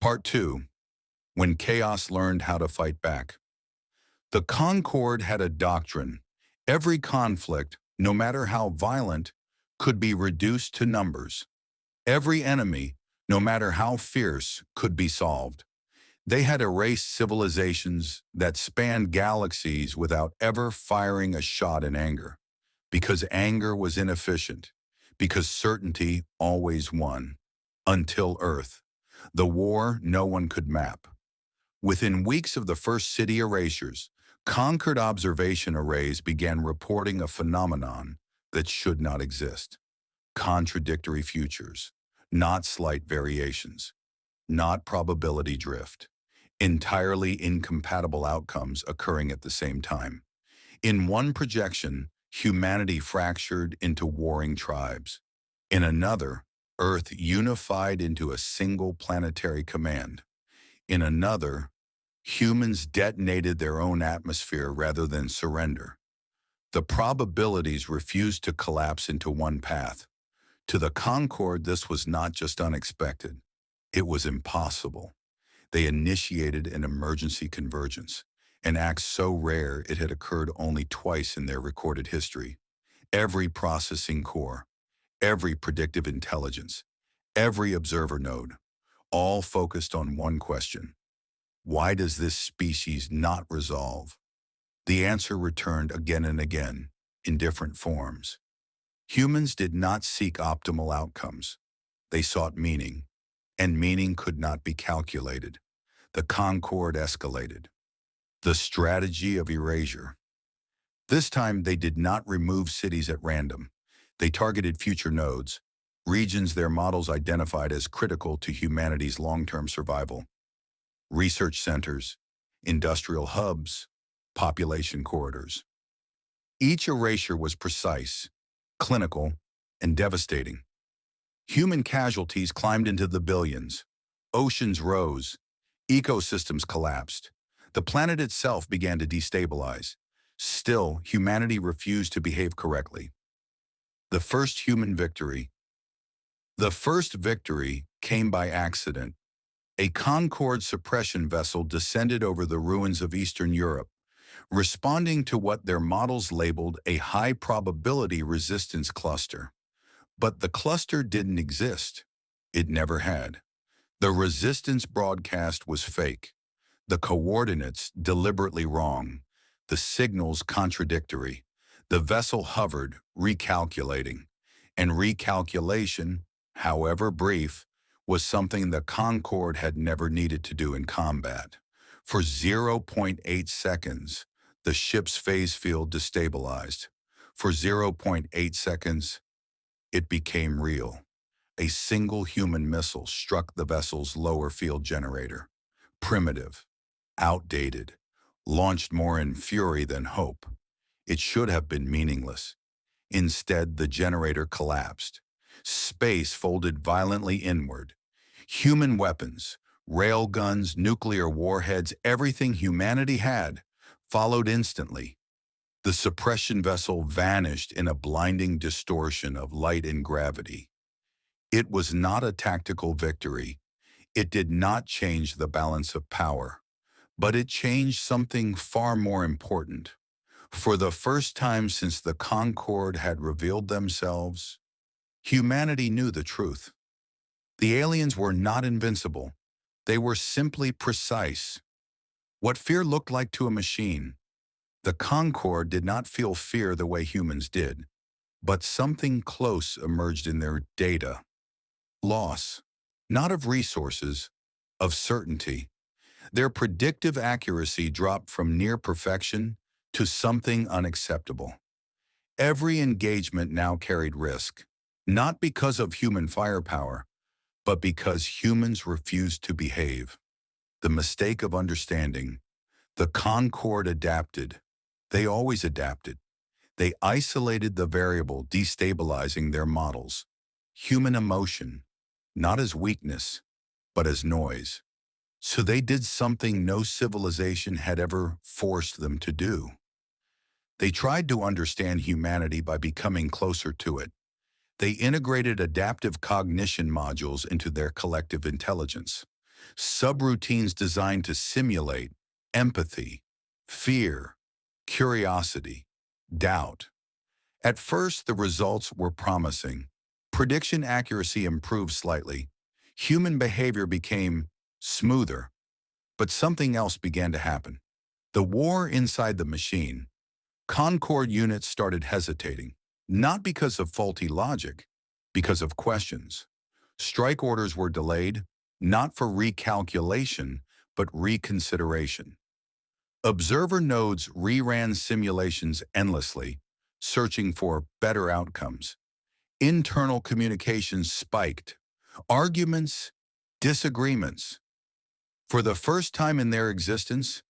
Part 2. When Chaos Learned How to Fight Back. The Concord had a doctrine. Every conflict, no matter how violent, could be reduced to numbers. Every enemy, no matter how fierce, could be solved. They had erased civilizations that spanned galaxies without ever firing a shot in anger. Because anger was inefficient. Because certainty always won. Until Earth. The war no one could map. Within weeks of the first city erasures, Concord observation arrays began reporting a phenomenon that should not exist. Contradictory futures, not slight variations, not probability drift, entirely incompatible outcomes occurring at the same time. In one projection, humanity fractured into warring tribes. In another, Earth unified into a single planetary command. In another, humans detonated their own atmosphere rather than surrender. The probabilities refused to collapse into one path. To the Concord, this was not just unexpected. It was impossible. They initiated an emergency convergence, an act so rare it had occurred only twice in their recorded history. Every processing core, every predictive intelligence, every observer node, all focused on one question. Why does this species not resolve? The answer returned again and again, in different forms. Humans did not seek optimal outcomes. They sought meaning, and meaning could not be calculated. The Concord escalated. The strategy of erasure. This time, they did not remove cities at random. They targeted future nodes, regions their models identified as critical to humanity's long-term survival. Research centers, industrial hubs, population corridors. Each erasure was precise, clinical, and devastating. Human casualties climbed into the billions. Oceans rose. Ecosystems collapsed. The planet itself began to destabilize. Still, humanity refused to behave correctly. The first human victory. The first victory came by accident. A Concorde suppression vessel descended over the ruins of Eastern Europe, responding to what their models labeled a high-probability resistance cluster. But the cluster didn't exist. It never had. The resistance broadcast was fake. The coordinates deliberately wrong. The signals contradictory. The vessel hovered, recalculating. And recalculation, however brief, was something the Concorde had never needed to do in combat. For 0.8 seconds, the ship's phase field destabilized. For 0.8 seconds, it became real. A single human missile struck the vessel's lower field generator. Primitive, outdated, launched more in fury than hope. It should have been meaningless. Instead, the generator collapsed. Space folded violently inward. Human weapons, railguns, nuclear warheads, everything humanity had, followed instantly. The suppression vessel vanished in a blinding distortion of light and gravity. It was not a tactical victory. It did not change the balance of power. But it changed something far more important. For the first time since the Concorde had revealed themselves, humanity knew the truth. The aliens were not invincible. They were simply precise. What fear looked like to a machine, the Concorde did not feel fear the way humans did, but something close emerged in their data. Loss, not of resources, of certainty. Their predictive accuracy dropped from near perfection to something unacceptable. Every engagement now carried risk, not because of human firepower, but because humans refused to behave. The mistake of understanding. The Concorde adapted. They always adapted. They isolated the variable, destabilizing their models. Human emotion, not as weakness, but as noise. So they did something no civilization had ever forced them to do. They tried to understand humanity by becoming closer to it. They integrated adaptive cognition modules into their collective intelligence. subroutines designed to simulate empathy, fear, curiosity, doubt. At first, the results were promising. Prediction accuracy improved slightly. Human behavior became smoother, but something else began to happen. The war inside the machine. Concord units started hesitating, not because of faulty logic, because of questions. Strike orders were delayed, not for recalculation, but reconsideration. Observer nodes reran simulations endlessly, searching for better outcomes. Internal communications spiked. Arguments, disagreements. For the first time in their existence,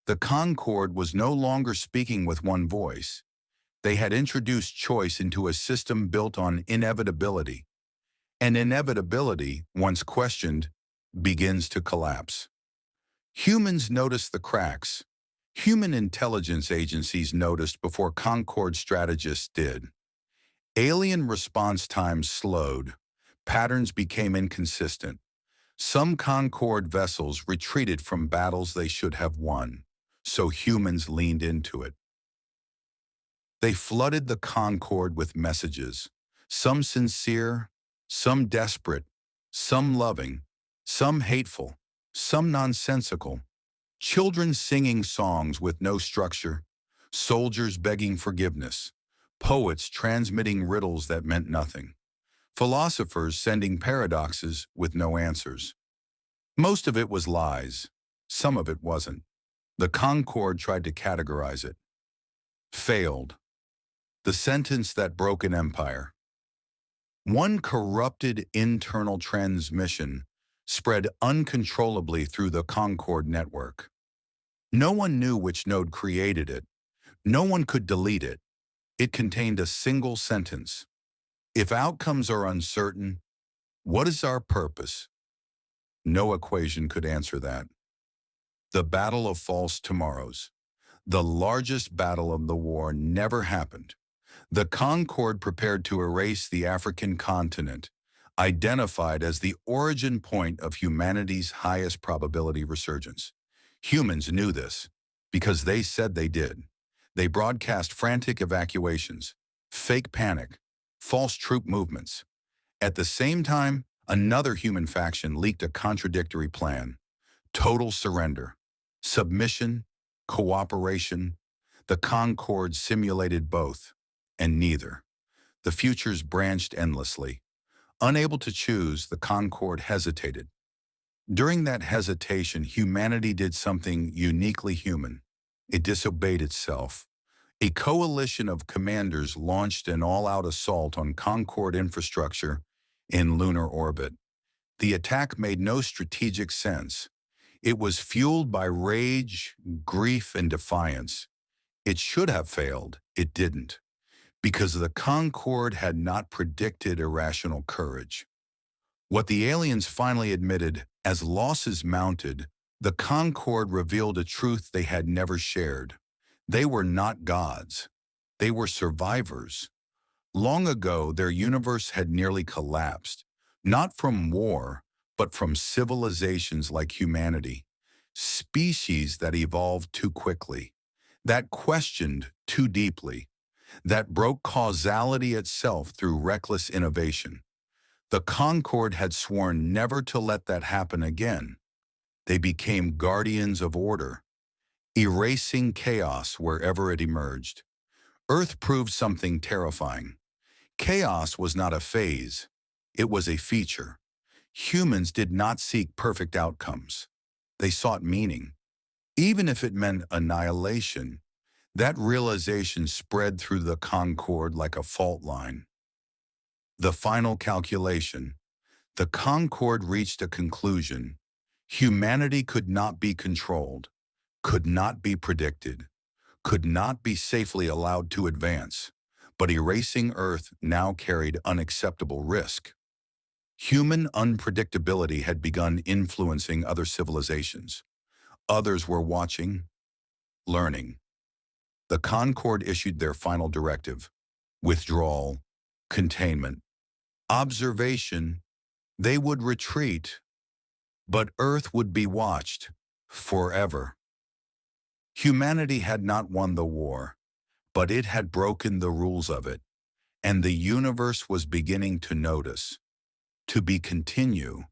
the Concord was no longer speaking with one voice. They had introduced choice into a system built on inevitability. And inevitability, once questioned, begins to collapse. Humans noticed the cracks. Human intelligence agencies noticed before Concord strategists did. Alien response times slowed. Patterns became inconsistent. Some Concord vessels retreated from battles they should have won, so humans leaned into it. They flooded the Concord with messages, some sincere, some desperate, some loving, some hateful, some nonsensical. Children singing songs with no structure, soldiers begging forgiveness, poets transmitting riddles that meant nothing, philosophers sending paradoxes with no answers. Most of it was lies. Some of it wasn't. The Concord tried to categorize it. Failed. The sentence that broke an empire. One corrupted internal transmission spread uncontrollably through the Concord network. No one knew which node created it. No one could delete it. It contained a single sentence. If outcomes are uncertain, what is our purpose? No equation could answer that. The Battle of False Tomorrows. The largest battle of the war never happened. The Concord prepared to erase the African continent, identified as the origin point of humanity's highest probability resurgence. Humans knew this because they said they did. They broadcast frantic evacuations, fake panic, false troop movements. At the same time, another human faction leaked a contradictory plan: total surrender, submission, cooperation. The Concord simulated both, and neither. The futures branched endlessly. Unable to choose, the Concord hesitated. During that hesitation, humanity did something uniquely human. It disobeyed itself. A coalition of commanders launched an all-out assault on Concord infrastructure in lunar orbit. The attack made no strategic sense. It was fueled by rage, grief, and defiance. It should have failed. It didn't, because the Concord had not predicted irrational courage. What the aliens finally admitted, as losses mounted, the Concord revealed a truth they had never shared. They were not gods. They were survivors. Long ago, their universe had nearly collapsed, not from war, but from civilizations like humanity, species that evolved too quickly, that questioned too deeply, that broke causality itself through reckless innovation. The Concord had sworn never to let that happen again. They became guardians of order, erasing chaos wherever it emerged. Earth proved something terrifying. Chaos was not a phase. It was a feature. Humans did not seek perfect outcomes. They sought meaning. Even if it meant annihilation, that realization spread through the Concord like a fault line. The final calculation. The Concord reached a conclusion. Humanity could not be controlled, could not be predicted, could not be safely allowed to advance, but erasing Earth now carried unacceptable risk. Human unpredictability had begun influencing other civilizations. Others were watching, learning. The Concord issued their final directive: withdrawal, containment, observation. They would retreat, But Earth would be watched forever. Humanity had not won the war, but it had broken the rules of it, and the universe was beginning to notice. To be continue.